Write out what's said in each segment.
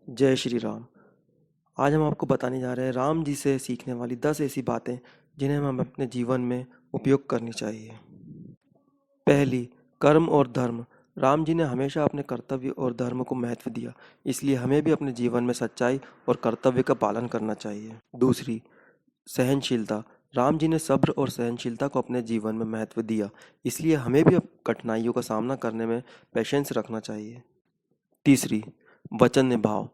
जय श्री राम। आज हम आपको बताने जा रहे हैं राम जी से सीखने वाली 10 ऐसी बातें जिन्हें हम अपने जीवन में उपयोग करनी चाहिए। पहली, कर्म और धर्म। राम जी ने हमेशा अपने कर्तव्य और धर्म को महत्व दिया, इसलिए हमें भी अपने जीवन में सच्चाई और कर्तव्य का पालन करना चाहिए। दूसरी, सहनशीलता। राम जी ने सब्र और सहनशीलता को अपने जीवन में महत्व दिया, इसलिए हमें भी कठिनाइयों का सामना करने में पेशेंस रखना चाहिए। तीसरी, वचन निभाओ।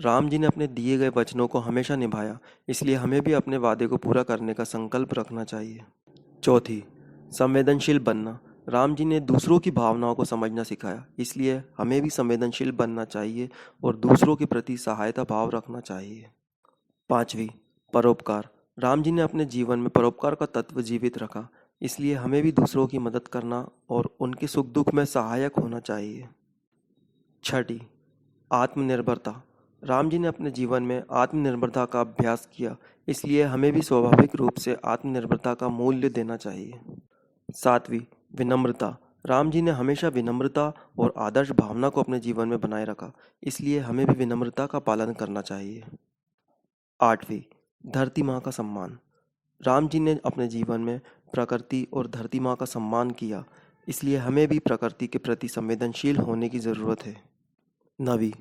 राम जी ने अपने दिए गए वचनों को हमेशा निभाया, इसलिए हमें भी अपने वादे को पूरा करने का संकल्प रखना चाहिए। चौथी, संवेदनशील बनना। राम जी ने दूसरों की भावनाओं को समझना सिखाया, इसलिए हमें भी संवेदनशील बनना चाहिए और दूसरों के प्रति सहायता भाव रखना चाहिए। पांचवी, परोपकार। राम जी ने अपने जीवन में परोपकार का तत्व जीवित रखा, इसलिए हमें भी दूसरों की मदद करना और उनके सुख दुख में सहायक होना चाहिए। छठी, आत्मनिर्भरता। राम जी ने अपने जीवन में आत्मनिर्भरता का अभ्यास किया, इसलिए हमें भी स्वाभाविक रूप से आत्मनिर्भरता का मूल्य देना चाहिए। सातवीं, विनम्रता। राम जी ने हमेशा विनम्रता और आदर्श भावना को अपने जीवन में बनाए रखा, इसलिए हमें भी विनम्रता का पालन करना चाहिए। आठवीं, धरती माँ का सम्मान। राम जी ने अपने जीवन में प्रकृति और धरती माँ का सम्मान किया, इसलिए हमें भी प्रकृति के प्रति संवेदनशील होने की ज़रूरत है। नवीं,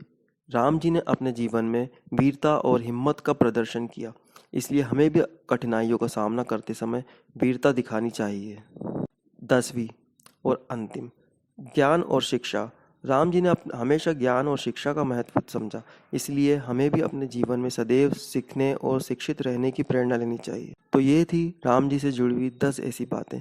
राम जी ने अपने जीवन में वीरता और हिम्मत का प्रदर्शन किया, इसलिए हमें भी कठिनाइयों का सामना करते समय वीरता दिखानी चाहिए। 10वीं और अंतिम, ज्ञान और शिक्षा। राम जी ने हमेशा ज्ञान और शिक्षा का महत्व समझा, इसलिए हमें भी अपने जीवन में सदैव सीखने और शिक्षित रहने की प्रेरणा लेनी चाहिए। तो ये थी राम जी से जुड़ी हुई 10 ऐसी बातें